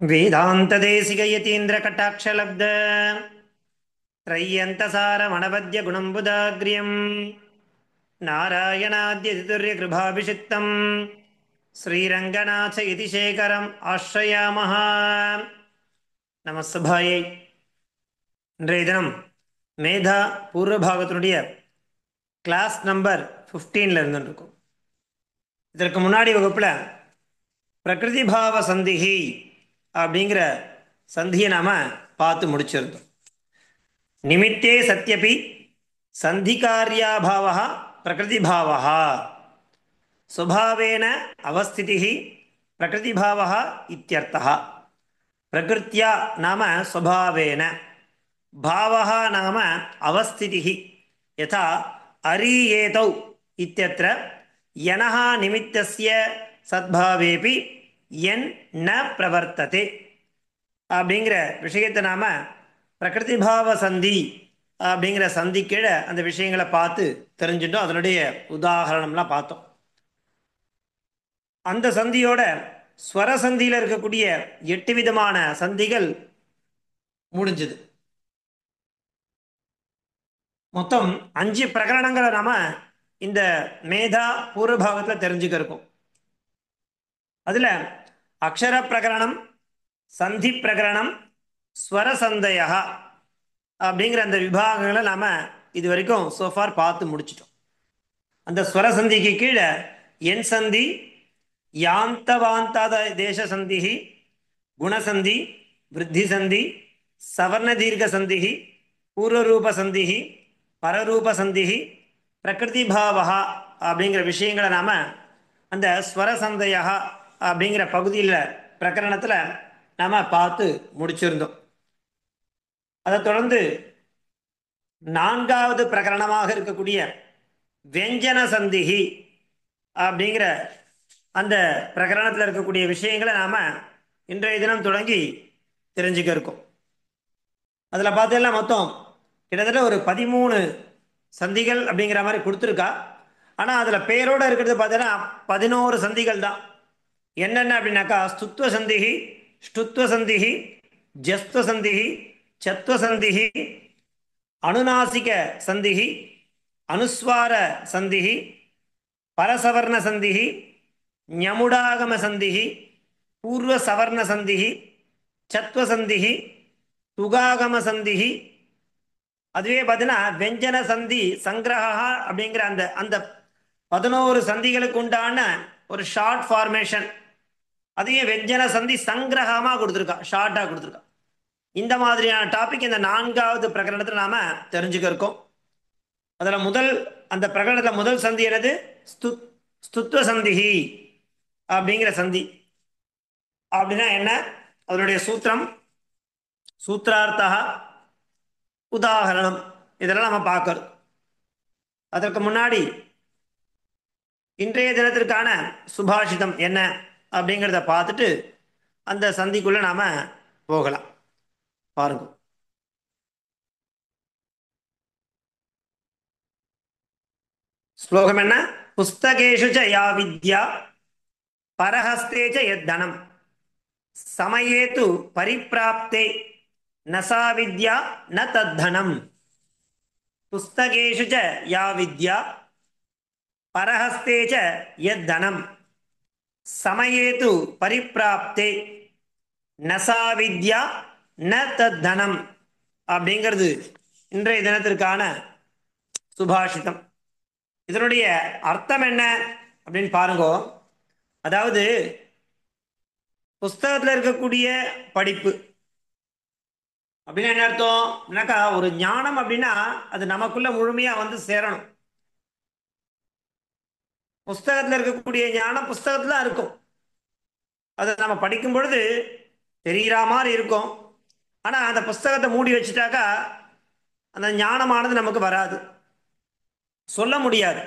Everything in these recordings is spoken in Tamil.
वेदान्तदेशिकयतीन्द्रकटाक्षलब्ध त्रय्यन्तसारमणपद्यगुणम्बुदाग्र्यम् नारायणाद्यतितुर्यकृभाभिषिक्तम् श्रीरङ्गनाथ इति शेखरम् आश्रयामः. நமஸ்தபாயை. இன்றைய தினம் மேதா பூர்வபாகத்தினுடைய கிளாஸ் நம்பர் 15ல் இருந்துருக்கும். இதற்கு முன்னாடி வகுப்பில் பிரகிருதி பாவ சந்திஹி அப்படிங்கிற சந்தியை நாம் பார்த்து முடிச்சிருந்தோம். நிமித்தே சத்யபி சந்திகாரியாபாவ பிரகிருதிபாவ சுபாவேன அவஸ்திதிஹி பிரகிருதிபாவ இத்யர்த்தः. பிரகிருத்யா நாம சுபாவேன, பாவः நாம அவஸ்திதிஹி. யதா அரீயேதௌ இத்யத்ர யனஹ நிமித்தஸ்ய சத்பாவேபி யன் ந பிரவர்த்ததே அப்படிங்கிற விஷயத்தை நாம பிரகிருதிபாவ சந்தி அப்படிங்கிற சந்தி கீழே அந்த விஷயங்களை பார்த்து தெரிஞ்சுட்டோம். அதனுடைய உதாரணம்லாம் பார்த்தோம். அந்த சந்தியோட ஸ்வரசந்தியில் இருக்கக்கூடிய 8 விதமான சந்திகள் முடிஞ்சது. மொத்தம் 5 பிரகரணங்களை நாம இந்த மேதா பூர்வபாகத்தில் தெரிஞ்சுக்க இருக்கோம். அதுல அக்ஷர பிரகரணம், சந்தி பிரகரணம், ஸ்வரசந்தய அப்படிங்கிற அந்த விபாகங்களை நாம இது வரைக்கும் சோஃபார் பார்த்து முடிச்சிட்டோம். அந்த ஸ்வரசந்திக்கு கீழே என் சந்தி, யாந்தவாந்தாத தேச சந்தி, குணசந்தி, விருத்தி சந்தி, சவர்ண தீர்க்க சந்தி, பூர்வரூப சந்தி, பரரூப சந்தி, பிரகிருதி பாவா அப்படிங்கிற விஷயங்களை நாம அந்த ஸ்வரசந்தய அப்படிங்கிற பகுதியில் பிரகரணத்தில் நாம பார்த்து முடிச்சிருந்தோம். அதை தொடர்ந்து 4வது பிரகரணமாக இருக்கக்கூடிய வெஞ்சன சந்திஹி அப்படிங்கிற அந்த பிரகரணத்தில் இருக்கக்கூடிய விஷயங்களை நாம இன்றைய தினம் தொடங்கி தெரிஞ்சுக்க இருக்கோம். அதில் பார்த்தீங்கன்னா மொத்தம் கிட்டத்தட்ட ஒரு 13 சந்திகள் அப்படிங்கிற மாதிரி கொடுத்துருக்கா. ஆனால் அதில் பேரோடு இருக்கிறது பார்த்தீங்கன்னா 11 சந்திகள் தான். என்னென்ன அப்படின்னாக்கா ஸ்துத்வ சந்திஹி, ஸ்டுத்வ சந்திஹி, ஜஸ்துவ சந்திஹி, சத்வ சந்திஹி, அனுநாசிக சந்திஹி, அனுஸ்வார சந்திஹி, பரசவர்ண சந்திஹி, ஞமுடாகம சந்திஹி, பூர்வ சவர்ண சந்திஹி, சத்வ சந்திஹி, துகாகம சந்திஹி. அதுவே பார்த்தீங்கன்னா வெஞ்சன சந்தி சங்கிரகா அப்படிங்கிற அந்த அந்த 11 சந்திகளுக்கு உண்டான ஒரு ஷார்ட் ஃபார்மேஷன். அதையும் வெஞ்சன சந்தி சங்கிரகமாக கொடுத்துருக்கா, ஷார்ட்டாக கொடுத்துருக்கா. இந்த மாதிரியான டாபிக் இந்த 4வது பிரகரணத்தில் நாம தெரிஞ்சுக்க இருக்கோம். அதில் அந்த பிரகரணத்தில் முதல் சந்தி என்னது? ஸ்துத்வ சந்திஹி அப்படிங்கிற சந்தி. அப்படின்னா என்ன? அதனுடைய சூத்திரம், சூத்திரார்த்தா, உதாகரணம், இதெல்லாம் நம்ம பார்க்கறோம். அதற்கு முன்னாடி இன்றைய தினத்திற்கான சுபாஷிதம் என்ன அப்படிங்கிறத பார்த்துட்டு அந்த சந்திக்குள்ள நாம போகலாம். பாருங்க. ஸ்லோகம் என்ன? புஸ்தகேஷு ச யா வித்யா பரஹஸ்தே ச யத்தனம் சமயேது பரிப்ராப்தே நசா வித்யா ந தத்தனம். புஸ்தகேஷு ச யா வித்யா பரஹஸ்தே ச யத்தனம் சமயேது பரிப்ராப்தே நசா வித்யா ந தத்தனம் அப்படிங்கிறது இன்றைய தினத்திற்கான சுபாஷிதம். இதனுடைய அர்த்தம் என்ன அப்படின்னு பாருங்க. அதாவது புஸ்தகத்தில் இருக்கக்கூடிய படிப்பு அப்படின்னா என்ன அர்த்தம்னாக்கா, ஒரு ஞானம் அப்படின்னா அது நமக்குள்ள முழுமையா வந்து சேரணும். புஸ்தகத்தில் இருக்கக்கூடிய ஞானம் புஸ்தகத்துல தான் இருக்கும். அதை நம்ம படிக்கும் பொழுது தெரிகிற மாதிரி இருக்கும். ஆனா அந்த புஸ்தகத்தை மூடி வச்சுட்டாக்கா அந்த ஞானமானது நமக்கு வராது, சொல்ல முடியாது.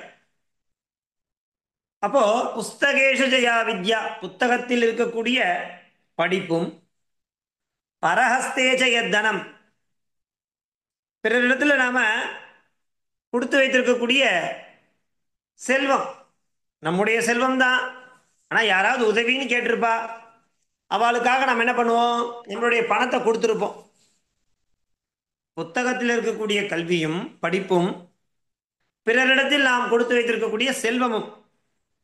அப்போ புஸ்தகேஷு ஜயா வித்யா, புத்தகத்தில் இருக்கக்கூடிய படிப்பும், பரஹஸ்தேஜ யத்தனம், பிறரிடத்துல நாம கொடுத்து வைத்திருக்கக்கூடிய செல்வம் நம்முடைய செல்வம் தான். ஆனா யாராவது உதவின்னு கேட்டிருப்பா, அவளுக்காக நம்ம என்ன பண்ணுவோம், நம்மளுடைய பணத்தை கொடுத்துருப்போம். புத்தகத்தில் இருக்கக்கூடிய கல்வியும் படிப்பும் பிறரிடத்தில் நாம் கொடுத்து வைத்திருக்கக்கூடிய செல்வமும்,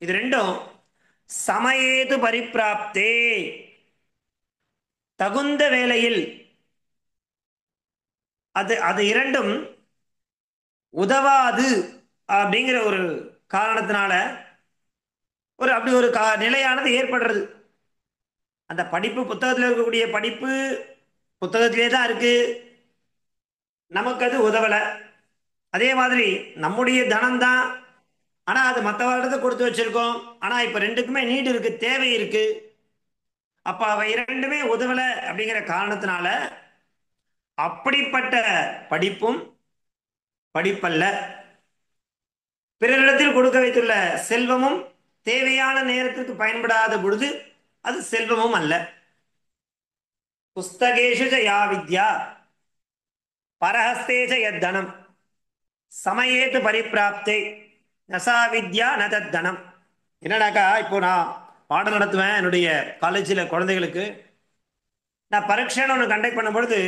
இது ரெண்டும் சமயேது பரிப்பிராப்தே, தகுந்த வேளையில் அது அது இரண்டும் உதவாது அப்படிங்கிற ஒரு காரணத்தினால அப்படி ஒரு நிலையானது ஏற்படுறது. அந்த படிப்பு, புத்தகத்தில் இருக்கக்கூடிய படிப்பு புத்தகத்திலே தான் இருக்கு, நமக்கு அது உதவலை. அதே மாதிரி நம்முடைய தனம் தான், ஆனால் அது மற்றவர்கிட்ட கொடுத்து வச்சிருக்கோம். ஆனால் இப்போ ரெண்டுக்குமே நீடு இருக்கு, தேவை இருக்கு. அப்போ அவை இரண்டுமே உதவலை அப்படிங்கிற காரணத்தினால அப்படிப்பட்ட படிப்பும் படிப்பல்ல. பிறரிடத்தில் கொடுக்க வைத்துள்ள செல்வமும் தேவையான நேரத்திற்கு பயன்படாத பொழுது அது செல்வமும் அல்ல. புஸ்தகேஷு யா வித்யா பரஹஸ்தேஜ யத்தனம் சமயேத்து பரிப்பிராப்தே நசா வித்யா ந தத்தனம். என்னடாக்கா, இப்போ நான் பாடம் நடத்துவேன் என்னுடைய காலேஜில் குழந்தைகளுக்கு. நான் பரீட்சைன்னு ஒன்று கண்டக்ட் பண்ணும் பொழுது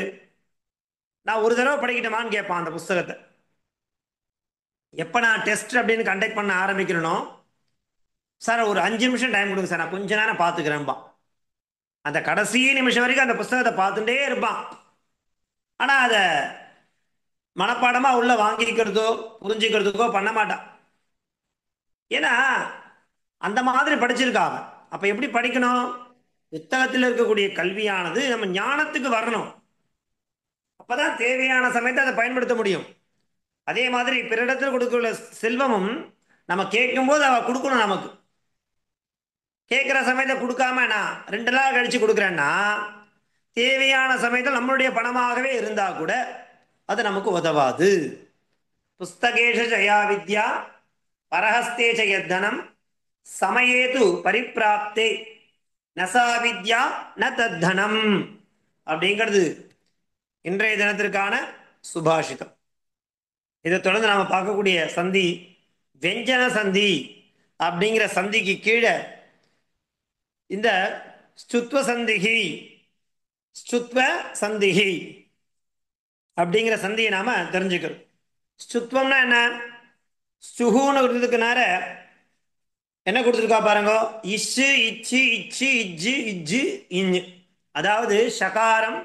நான் ஒரு தடவை படிக்கட்டுமான்னு கேட்பான் அந்த புஸ்தகத்தை. எப்போ நான் டெஸ்ட் அப்படின்னு கண்டக்ட் பண்ண ஆரம்பிக்கிறேனோ, சார் ஒரு 5 நிமிஷம் டைம் கொடுங்க சார், நான் கொஞ்ச நேரம் பார்த்துக்கிறேன்பா. அந்த கடைசி நிமிஷம் வரைக்கும் அந்த புஸ்தகத்தை பார்த்துட்டே இருப்பான். ஆனால் அதை மனப்பாடமாக உள்ள வாங்கிக்கிறதோ புரிஞ்சுக்கிறதுக்கோ பண்ண மாட்டான். ஏன்னா அந்த மாதிரி படிச்சிருக்காங்க. அப்போ எப்படி படிக்கணும்? புத்தகத்தில் இருக்கக்கூடிய கல்வியானது நம்ம ஞானத்துக்கு வரணும். அப்பதான் தேவையான சமயத்தை அதை பயன்படுத்த முடியும். அதே மாதிரி பிறரிடத்தில் கொடுக்கிற செல்வமும் நம்ம கேட்கும்போது அவ கொடுக்கணும். நமக்கு கேட்குற சமயத்தை கொடுக்காம நான் 2 நாள் கழிச்சு கொடுக்குறேன்னா, தேவையான சமயத்தில் நம்மளுடைய பணமாகவே இருந்தா கூட அது நமக்கு உதவாது. புஸ்தகேஷ ஜயா வித்யா பரஹஸ்தேஜ யத்தனம் சமயேது பரிப்பிராப்தே நசா வித்யா ந தத்தனம் அப்படிங்கிறது இன்றைய தினத்திற்கான சுபாஷிதம். இதை தொடர்ந்து நாம் பார்க்கக்கூடிய சந்தி வெஞ்சன சந்தி. அப்படிங்கிற சந்திக்கு கீழே இந்த ஸ்துத்வ சந்திகி, ஸ்துத்வ சந்திகி அப்படிங்கிற சந்தியை நாம தெரிஞ்சுக்கிறோம். ஸ்துத்வம்னா என்ன? ஸ்துஹூன்னு கொடுத்ததுக்கு நேர என்ன கொடுத்துருக்கா பாருங்க, இச்சு இச்சு இச்சு இஜ்ஜு இஜ்ஜு இஞ்சு. அதாவது ஷகாரம்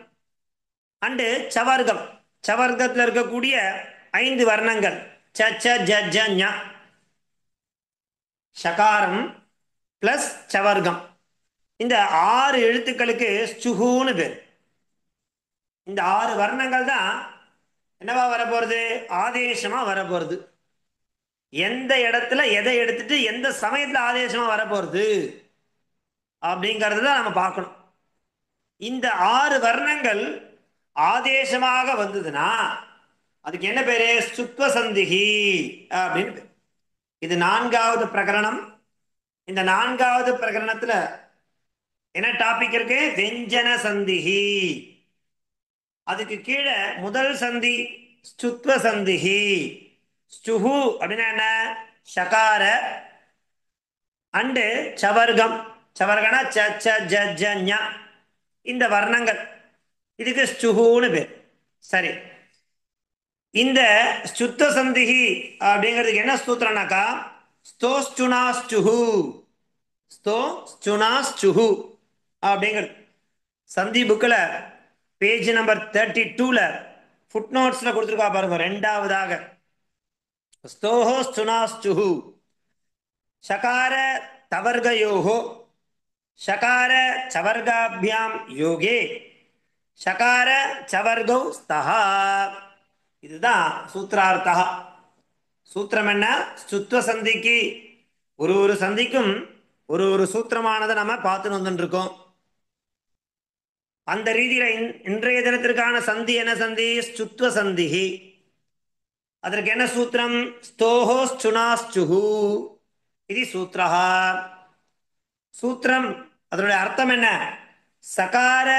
அண்டு சவர்க்கம். சவர்க்கத்தில் இருக்கக்கூடிய 5 வர்ணங்கள் ச ச ஜ ஜ ஞ. ஷகாரம் பிளஸ் சவர்க்கம், இந்த 6 எழுத்துக்களுக்கு ஸ்சுஹூன்னு பேர். இந்த 6 வர்ணங்கள் தான் என்னவா வரப்போறது? ஆதேசமா வரப்போறது. எந்த இடத்துல எதை எடுத்துட்டு எந்த சமயத்துல ஆதேசமா வரப்போறது அப்படிங்கிறது தான் நம்ம பார்க்கணும். இந்த 6 வர்ணங்கள் ஆதேசமாக வந்ததுன்னா அதுக்கு என்ன பேரு? ஸ்துத்வ சந்திகி அப்படின்னு பேர். இது 4வது பிரகரணம். இந்த 4வது பிரகரணத்துல என்ன டாபிக் இருக்கு? வெஞ்சன சந்திகி. அதுக்கு கீழே முதல் சந்தி ஸ்துத்வ சந்திகி. ஸ்துஹு அப்படின்னா என்ன? ஷகார அண்டு சவர்க்கம். சவர்கனா ச ச ஜ ஜ ஞ. இந்த வர்ணங்கள் இதுக்கு ஸ்துஹுன்னு பேர். சரி, இந்த ஸ்துத்வ சந்திகி அப்படிங்கிறதுக்கு என்ன ஸ்தூத்திரம்னாக்கா ஸ்தோஸ்சுனாஸ்சுஹு. ஸ்தோஸ்சுனாஸ்சுஹு அப்படிங்கிறது சந்தி புக்கில் பேஜ் நம்பர் 32ல ஃபுட் நோட்ஸில் கொடுத்துருக்கா பாருங்க. 2வதாக ஸ்தோஹோ ஸ்சுனாஸ்சுஹு ஷகார தவர்கயோஹோ ஷகார சவர்காபியாம் யோகே ஷகார சவர்கௌ ஸ்தஹா. இதுதான் சூத்திரார்த்தா. சூத்திரம் என்ன? ஸ்துத்வ சந்திக்கு ஒரு சந்திக்கும் ஒரு சூத்திரமானதை நம்ம பார்த்துன்னு வந்துட்டு இருக்கோம். அந்த ரீதியில இன்றைய தினத்திற்கான சந்தி என்ன சந்தி? ஸ்துத்வ சந்திகி. அதற்கு என்ன சூத்திரம்? ஸ்தோஹோ ஸ்சுனாஸ்சுஹு இது சூத்ரஹா. சூத்திரம் அதனுடைய அர்த்தம் என்ன? சகார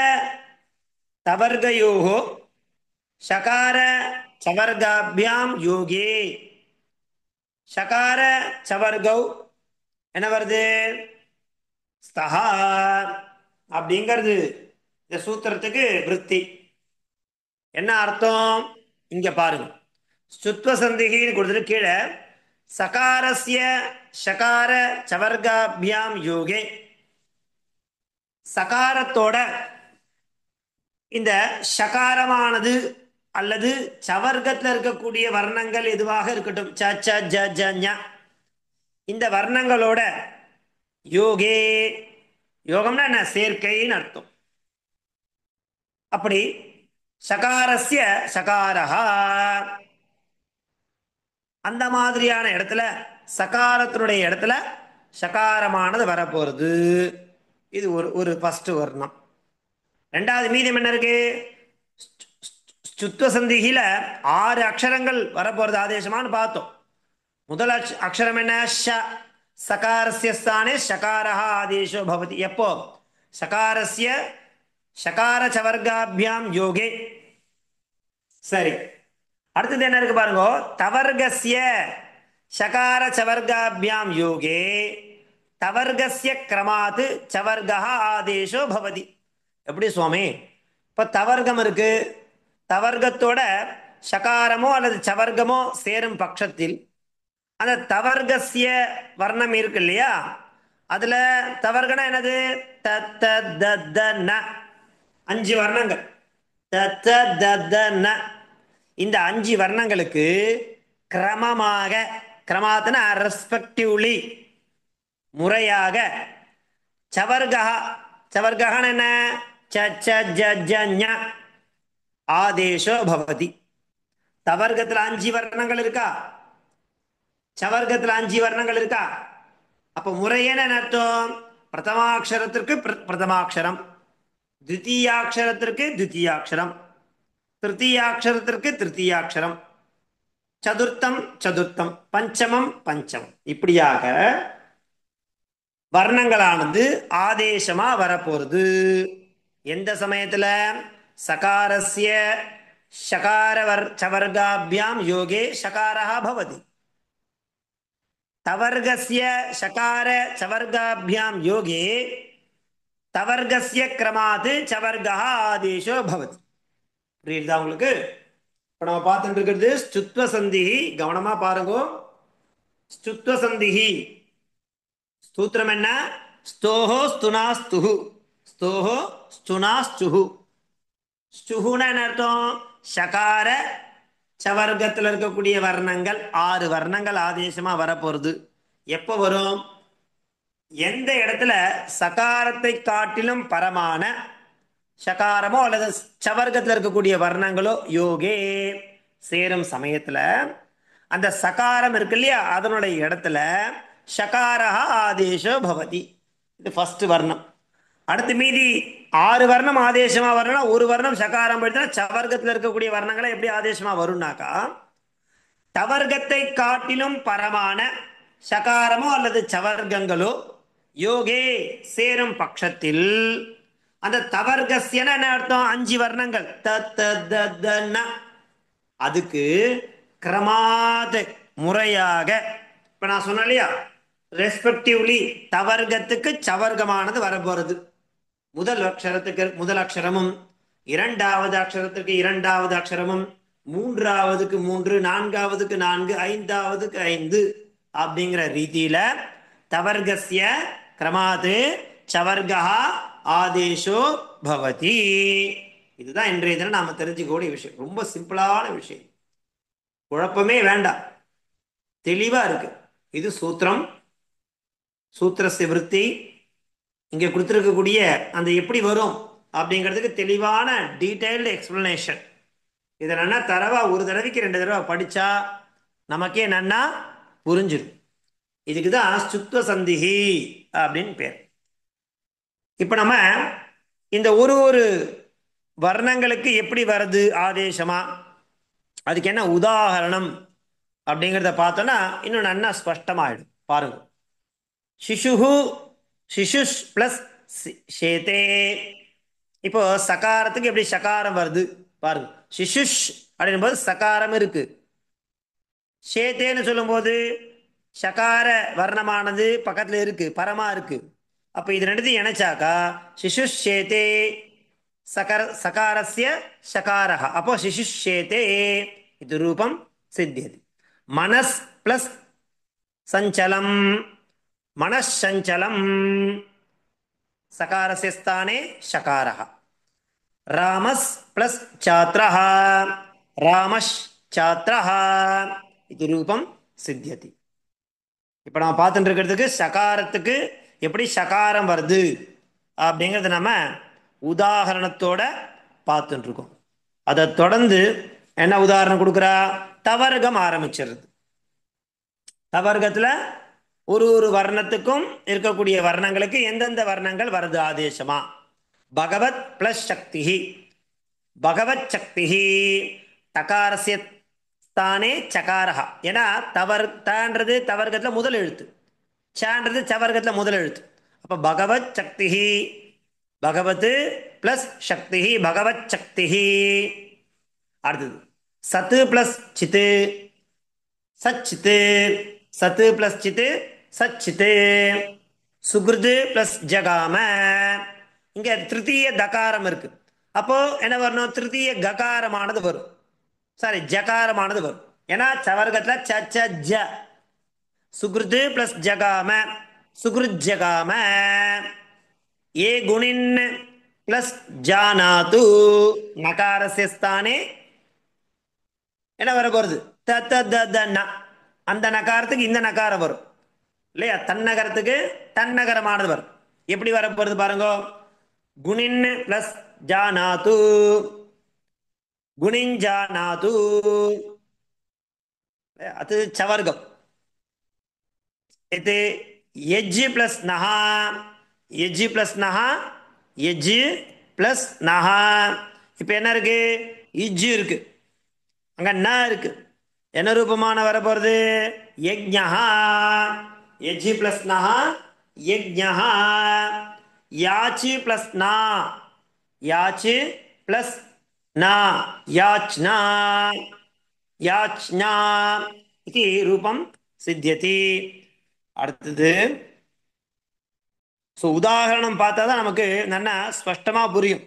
தவர்கயோஹோ ஷகார சவர்காபியாம் யோகே. ஷகார சவர்கௌ என்ன வருது? ஸ்தஹா. அப்படிங்கிறது இந்த சூத்திரத்துக்கு விருத்தி. என்ன அர்த்தம் இங்க பாருங்க. சுத்வ சந்திகின்னு கொடுத்துட்டு கீழே சகாரஸ்ய ஷகார சவர்காபியாம் யோகே, சகாரத்தோட இந்த ஷகாரமானது அல்லது சவர்க்கத்தில் இருக்கக்கூடிய வர்ணங்கள் எதுவாக இருக்கட்டும், ச ச ஜ ஜ ஞ, இந்த வர்ணங்களோட யோகே, யோகம்னா என்ன, சேர்க்கைன்னு அர்த்தம். அப்படி சகாரஸ்ய சகாரஹா, அந்த மாதிரியான இடத்துல சகாரத்தினுடைய இடத்துல சகாரமானது வரப்போறது. இது ஒரு ஒரு ஃபர்ஸ்ட் வர்ணம். ரெண்டாவது மீதம் என்ன இருக்கு, சுத்வ சந்திகில 6 அக்ஷரங்கள் வரப்போறது ஆதேசமானு பார்த்தோம். முதல் அக்ஷரம் என்ன, ஷ, சகாரஸ்ய ஸ்தானே ஷகாரஹா ஆதேசோ பவதி. எப்போ, சகாரஸ்ய ஷகார சவர்காபியாம் யோகே. சரி, அடுத்தது என்ன இருக்கு பாருங்க, தவர்கஸ்ய ஷகார சவர்காபியாம் யோகே தவர்கஸ்ய கிரமாத் சவர்கா ஆதேசோ பவதி. எப்படி சுவாமி, இப்ப தவர்க்கம் இருக்கு, தவர்க்கத்தோட ஷகாரமோ அல்லது சவர்க்கமோ சேரும் பட்சத்தில் அந்த தவர்கஸ்ய வர்ணம் இருக்கு இல்லையா, அதுல தவர்கனா என்னது, த த த த ந, 5 வர்ணங்கள், த த த த ந. இந்த 5 வர்ணங்களுக்கு கிரமமாக, கிரமாத்தன ரெஸ்பெக்டிவ்லி, முறையாக, சவர்கா, சவர்கான என்ன, ச ச ஜ ஜ ஞ ஆதேசோ பவதி. தவர்க்கத்தில் 5 வர்ணங்கள் இருக்கா, சவர்க்கத்தில் 5 வர்ணங்கள் இருக்கா, அப்ப முறையேன்னு அர்த்தம், பிரதமாட்சரத்திற்கு பிரதமாட்சரம், தித்தீயாட்சரத்திற்கு தித்தீயாட்சரம், திருத்தீயாட்சரத்திற்கு திருத்தீயாட்சரம், சதுர்த்தம் சதுர்த்தம், பஞ்சமம் பஞ்சமம், இப்படியாக வர்ணங்களானது ஆதேசமா வரப்போறது. எந்த சமயத்துல, சகாரஸ்ய ஷகார சவர்காபியாம் யோகே ஷகாரஹா பவதி, தவர்கஸ்ய ஷகார சவர்காபியாம் யோகே தவர்கஸ்ய கிரமாத் சவர்கா ஆதேசோ பவதி. புரியுதா உங்களுக்கு? இப்ப நம்ம பார்த்துட்டு இருக்கிறது ஸ்துத்வ சந்திஹி. கவனமா பாருங்க. ஸ்துத்வ சந்திஹி ஸ்தூத்திரம் என்ன, ஸ்தோஹோ ஸ்துனாஸ்துஹு, ஸ்தோஹோ ஸ்துனாஸ்துஹு. ஸ்துஹுனா என்ன அர்த்தம், ஷகார சவர்க்கத்தில் இருக்கக்கூடிய வர்ணங்கள் 6 வர்ணங்கள் ஆதேசமா வரப்போறது. எப்போ வரும், எந்த இடத்துல சகாரத்தை காட்டிலும் பரமான ஷகாரமோ அல்லது சவர்க்கத்தில் இருக்கக்கூடிய வர்ணங்களோ யோகே சேரும் சமயத்துல அந்த சகாரம் இருக்கு இல்லையா, அதனுடைய இடத்துல ஷகாரஹா ஆதேசோ பவதி. இது ஃபர்ஸ்ட் வர்ணம். அடுத்து மீதி 6 வர்ணம் ஆதேசமா வரணும்னா ஒரு வர்ணம் சகாரம் போயிடுச்சுன்னா சவர்க்கத்தில் இருக்கக்கூடிய வர்ணங்களை எப்படி ஆதேசமா வரும்னாக்கா, தவர்க்கத்தை காட்டிலும் பரமான சகாரமோ அல்லது சவர்க்கங்களோ யோகே சேரும் பட்சத்தில் அந்த தவர்கஸ்யன என்ன அர்த்தம், 5 வர்ணங்கள், த த த த ந, அதுக்கு கிரமாத் முறையாக, இப்ப நான் சொன்னேன் இல்லையா, ரெஸ்பெக்டிவ்லி தவர்க்கத்துக்கு சவர்க்கமானது வரப்போறது. முதல் அக்ஷரத்துக்கு முதல் அக்ஷரமும், இரண்டாவது அக்ஷரத்துக்கு இரண்டாவது அக்ஷரமும், மூன்றாவதுக்கு 3, நான்காவதுக்கு 4, ஐந்தாவதுக்கு 5 அப்படிங்கிற ரீதியில தவர்கஸ்ய கிரமாத் சவர்கா ஆதேசோ பவதி. இதுதான் இன்றைய தினம் நாம தெரிஞ்சுக்கக்கூடிய விஷயம். ரொம்ப சிம்பிளான விஷயம், குழப்பமே வேண்டாம், தெளிவா இருக்கு. இது சூத்திரம், சூத்திரஸ்ய விருத்தி. இங்க கொடுத்திருக்கக்கூடிய அந்த எப்படி வரும் அப்படிங்கிறதுக்கு தெளிவான டீடைல்டு எக்ஸ்பிளனேஷன். இதை நன்னா தரவா ஒரு தடவைக்கு 2 தடவை படிச்சா நமக்கே நன்னா புரிஞ்சிடும். இதுக்கு தான் சுத்வ சந்திஹி அப்படின்னு பேர். இப்ப நம்ம இந்த ஒரு ஒரு வர்ணங்களுக்கு எப்படி வருது ஆதேசமா, அதுக்கு என்ன உதாரணம் அப்படிங்கிறத பார்த்தோன்னா இன்னும் நன்னா ஸ்பஷ்டமாயிடும். பாருங்க, சிசுஹு, சிசுஷ் பிளஸ் ஷேதே. இப்போ சகாரத்துக்கு எப்படி சகாரம் வருது பாருங்க, சிசுஷ் அப்படின் போது சகாரம் இருக்கு, ஷேத்தேன்னு சொல்லும் போது ஷகார வர்ணமானது பக்கத்துல இருக்கு, பரமா இருக்கு, அப்போ இது ரெண்டுத்தையும் இணைச்சாக்கா சிசுஷேதே சகாரஸ்ய சகாரः. அப்போ சிசுஷேதே இது ரூபம் சித்தியது. மனஸ் பிளஸ் சஞ்சலம், மனசஞ்சலம் சகாரஸ்ய ஸ்தானே சகாரः. ராமஸ் பிளஸ் சாத்ரः, ராமஷ் சாத்ரः இது ரூபம் சித்தியதி. இப்போ நம்ம பார்த்துட்டு இருக்கிறதுக்கு சகாரத்துக்கு எப்படி சகாரம் வருது அப்படிங்கிறத நம்ம உதாரணத்தோட பார்த்துட்டு இருக்கோம். அதை தொடர்ந்து என்ன உதாரணம் கொடுக்குறா? தவர்க்கம் ஆரம்பிச்சிருது. தவர்க்கத்தில் ஒரு ஒரு வர்ணத்துக்கும் இருக்கக்கூடிய வர்ணங்களுக்கு எந்தெந்த வர்ணங்கள் வருது ஆதேசமா? பகவத் பிளஸ் சக்தி, பகவத் சக்தி தகாரஸ்ய ஸ்தானே சகாரஹ. ஏன்னா தன்றது தவர்க்கத்தில் முதல் எழுத்து, சான்றது சவர்க்கத்தில் முதல் எழுத்து. அப்போ பகவத் சக்தி, பகவத் பிளஸ் சக்தி, பகவத் சக்தி. அடுத்தது சத்து பிளஸ் சித்து, சச்சித்து, சத்து பிளஸ் சித்து சச்சித்து. சுகிருது பிளஸ் ஜகாம. இங்க திருத்தீய தகாரம் இருக்கு. அப்போ என்ன வரணும்? திருத்தீய ககாரமானது வரும், சாரி ஜகாரமானது வரும். ஏன்னா சவர்க்கத்தில் ச ஜ. சுகிருது பிளஸ் ஜகாம, சுகிருத் ஜகாம. ஏ குணின் பிளஸ் ஜானாது நகாரஸ்ய ஸ்தானே என்ன வர போறது? த த த த ந. அந்த நகாரத்துக்கு இந்த நகாரம் வரும் இல்லையா? தன்னகரத்துக்கு தன்னகரமானது வரும். எப்படி வர போறது பாருங்க. குணின் பிளஸ் ஜானாது, குணிஞ்சானாது. அது சவர்க்கம். இது எஜ் பிளஸ் நஹா, எஜ் பிளஸ் நஹா, எஜ் பிளஸ் நஹா. இப்போ என்ன இருக்கு? இஜ் இருக்கு, அங்க ந இருக்கு. என்ன ரூபமான வர போறது? யஜ்ஞஹா. எஜ் பிளஸ் நஹா யஜ்ஞஹா. யாச்சு பிளஸ் நா, யாச்சு பிளஸ் நா யாச்னா, யாச்னா இது ரூபம் சித்தியதி. அடுத்தது ஸோ உதாரணம் பார்த்தா தான் நமக்கு நல்லா ஸ்பஷ்டமாக புரியும்.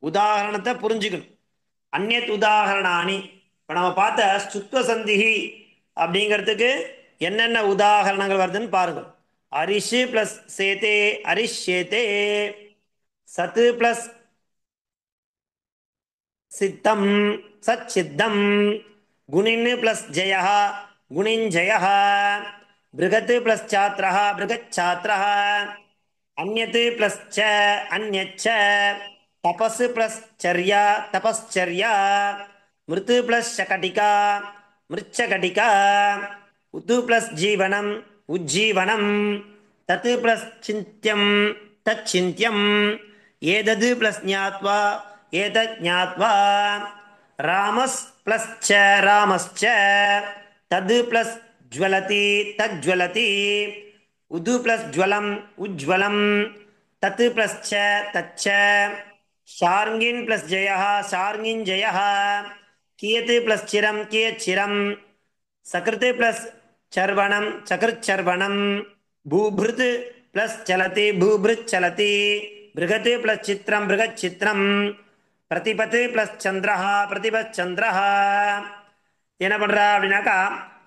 உதாரணத்தை புரிஞ்சுக்கணும். அந்நியத் உதாரணானி. இப்போ நம்ம பார்த்த சுத்வ சந்திஹி அப்படிங்கிறதுக்கு என்னென்ன உதாரணங்கள் வருதுன்னு பாருங்க. அரிஷு பிளஸ் சேதே அரிஷேதே, சத்து பிளஸ் சித்தம் சச்சித்தம், குணின் பிளஸ் ஜய குணிஞ்சய, பிருகத் பிளஸ் சாத்திர பிருகச்சாத்திர, அந்யத் பிளஸ் ச அந்யச்ச, தபஸ் பிளஸ் சர்யா தபஸ்சர்யா, மிருத்து பிளஸ் சகடிகா மிருச்சகடிகா, உத்து பிளஸ் ஜீவனம் உஜ்ஜீவனம், தத் பிளஸ் சிந்தியம் தச்சிந்தியம், ஏதது பிளஸ் ஞாத்வா ஏதத் ஞாத்வா, ராமஸ் பிளஸ் ச ராமஸ்ச, தத் பிளஸ் ஜ்வலதி தஜ்வலதி, உது பிளஸ் ஜ்வலம் உஜ்வலம், தத் பிளஸ் ச தச்ச, ஷார்ங்கின் பிளஸ் ஜய ஷார்ங்கின் ஜய, கியத் பிளஸ் சிரம் கியத் சிரம், சகிருத் பிளஸ் சர்வணம் சகிருத் சர்வணம், பூபிருத் பிளஸ் சலதி பூபிருத் சலதி, பிருகத் பிளஸ் சித்திரம் பிருகத் சித்திரம், பிரதிபத் பிளஸ் சந்திரஹ பிரதிபத் சந்திரஹ. என்ன பண்றா அப்படின்னாக்கா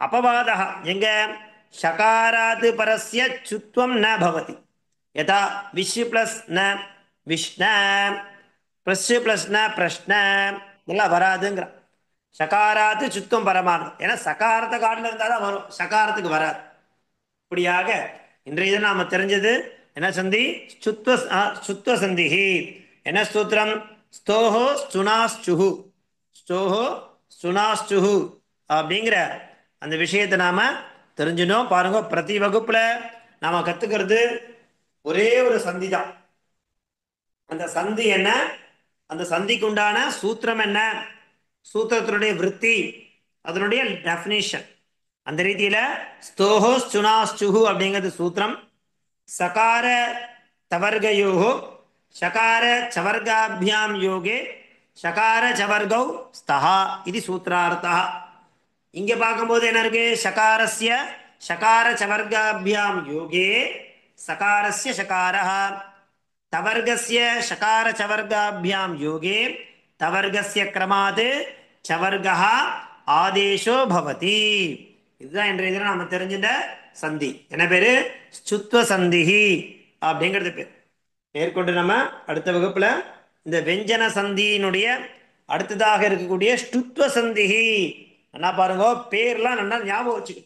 அபவாத. எங்க? ஷகாராத் பரஸ்ய சுத்வம் ந பவதி. யதா விஷ் பிளஸ் ந விஷ்ண, பிரஷ் பிளஸ் ந பிரஷ்ன, இதெல்லாம் வராதுங்கிற. ஷகாராத்து சுத்தம் பரமானது. ஏன்னா சகாரத்தை காட்டில் இருந்தால் தான் வரும், சகாரத்துக்கு வராது. இப்படியாக இன்றைய தினம் நாம தெரிஞ்சது என்ன சந்தி? சுத்வ சந்திஹி. என்ன சூத்திரம்? ஸ்தோஹோ சுனாஸ்சுஹு, ஸ்தோஹோ சுனாஸ்சுஹு அப்படிங்கிற அந்த விஷயத்தை நாம தெரிஞ்சினோம். பாருங்க, பிரதி வகுப்புல நாம கத்துக்கிறது ஒரே ஒரு சந்தி தான். அந்த சந்தி என்ன, அந்த சந்திக்கு உண்டான சூத்திரம் என்ன, சூத்திரத்தினுடைய விருத்தி, அதனுடைய டெஃபினிஷன். அந்த ரீதியில ஸ்தோஹோ சுனாஸ்சுஹு அப்படிங்கிறது சூத்திரம். சகார தவர்கயோஹோ ஷகார சவர்காபியாம் யோகே ஷகார சவர்கௌ ஸ்தஹா இது சூத்திரார்த்தா. இங்க பார்க்கும்போது என்ன இருக்கு? ஷகாரஸ்ய ஷகார சவர்காபியாம் யோகே சகாரஸ்ய சகாரः தவர்கஸ்ய சகார சவர்காபியாம் யோகே தவர்கஸ்ய கிரமாத் சவர்கः ஆதேசோ பவதி. இதுதான் இன்றைய தினம் நம்ம தெரிஞ்சிட்ட சந்தி. என்ன பேரு? ஸ்சுத்வ சந்திஹி அப்படிங்கிறது பேர். மேற்கொண்டு நம்ம அடுத்த வகுப்புல இந்த வெஞ்சன சந்தியினுடைய அடுத்ததாக இருக்கக்கூடிய ஸ்டுத்வ சந்திஹி என்ன பாருங்க, பேர்லாம் நல்லா ஞாபகம் வச்சுக்க.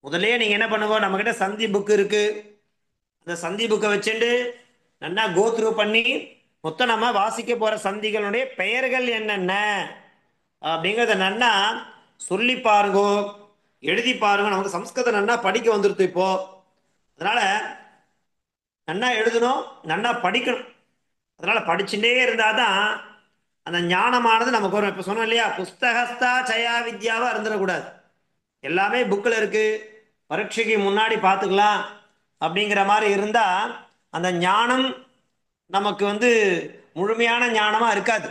முதலே நீங்க என்ன பண்ணுங்க, நம்ம கிட்ட சந்தி புக் இருக்கு, அந்த சந்தி புக்கை வச்சுட்டு நல்லா கோத்ரூ பண்ணி மொத்தம் நம்ம வாசிக்க போற சந்திகளுடைய பெயர்கள் என்னென்ன அப்படிங்கிறத நல்லா சொல்லி பாருங்கோ, எழுதி பாருங்க. நமக்கு சம்ஸ்கிருதம் நல்லா படிக்க வந்துருது இப்போ, அதனால நல்லா எழுதணும், நல்லா படிக்கணும். அதனால படிச்சுட்டே இருந்தாதான் அந்த ஞானமானது நமக்கு வரும். இப்போ சொன்னோம் இல்லையா, புஸ்தகஸ்தா சயா வித்யாவா இருந்துடக்கூடாது. எல்லாமே புக்கில் இருக்கு, பரீட்சைக்கு முன்னாடி பார்த்துக்கலாம் அப்படிங்கிற மாதிரி இருந்தால் அந்த ஞானம் நமக்கு முழுமையான ஞானமாக இருக்காது.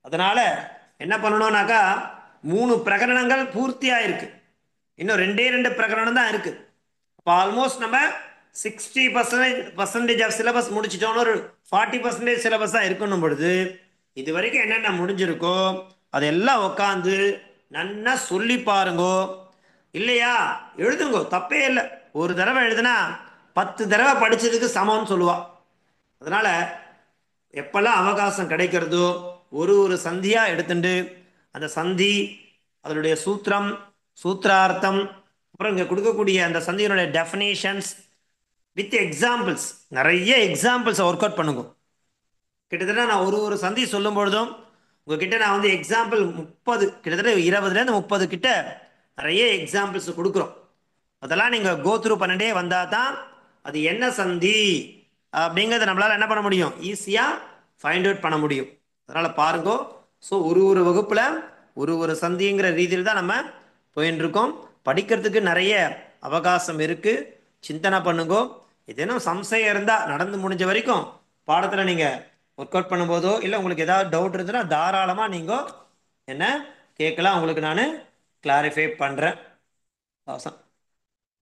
அதனால என்ன பண்ணணும்னாக்கா, 3 பிரகரணங்கள் பூர்த்தியாக இருக்கு, இன்னும் 2 பிரகரணம் தான் இருக்கு. அப்போ ஆல்மோஸ்ட் நம்ம 60% ஆஃப் சிலபஸ் முடிச்சிட்டோம்னு, ஒரு 40% சிலபஸ் தான் இருக்கணும் பொழுது இது வரைக்கும் என்னென்ன முடிஞ்சிருக்கோ அதெல்லாம் உட்காந்து நல்லா சொல்லி பாருங்கோ. இல்லையா எழுதுங்கோ, தப்பே இல்லை. ஒரு தடவை எழுதுனா 10 தடவை படிச்சதுக்கு சமம்னு சொல்லுவா. அதனால எப்பெல்லாம் அவகாசம் கிடைக்கிறதோ ஒரு சந்தியா எடுத்துட்டு அந்த சந்தி, அதனுடைய சூத்திரம், சூத்திரார்த்தம், அப்புறம் இங்கே கொடுக்கக்கூடிய அந்த சந்தியினுடைய டெஃபினேஷன்ஸ் வித் எக்ஸாம்பிள்ஸ், நிறைய எக்ஸாம்பிள்ஸை ஒர்க் அவுட் பண்ணுங்க. கிட்டத்தட்ட நான் ஒரு சந்தி சொல்லும் பொழுதும் உங்ககிட்ட நான் எக்ஸாம்பிள் 30, கிட்டத்தட்ட 20லேருந்து 30 கிட்ட நிறைய எக்ஸாம்பிள்ஸ் கொடுக்குறோம். அதெல்லாம் நீங்கள் கோத்ரூ பண்ணிட்டே வந்தால் தான் அது என்ன சந்தி அப்படிங்கிறத நம்மளால் என்ன பண்ண முடியும், ஈஸியாக ஃபைண்ட் அவுட் பண்ண முடியும். அதனால் பாருங்கோ. ஸோ ஒரு வகுப்பில் ஒரு சந்திங்கிற ரீதியில் தான் நம்ம போயின்னு இருக்கோம். படிக்கிறதுக்கு நிறைய அவகாசம் இருக்குது, சிந்தனை பண்ணுங்கோ. ஏதேனும் சம்சயம் இருந்தால் நடந்து முடிஞ்ச வரைக்கும் பாடத்தில் நீங்கள் ஒர்க் அவுட் பண்ணும்போதோ இல்லை உங்களுக்கு ஏதாவது டவுட் இருந்துன்னா தாராளமாக நீங்கள் என்ன கேட்கலாம், உங்களுக்கு நான் கிளாரிஃபை பண்ணுறேன். அவசரம்.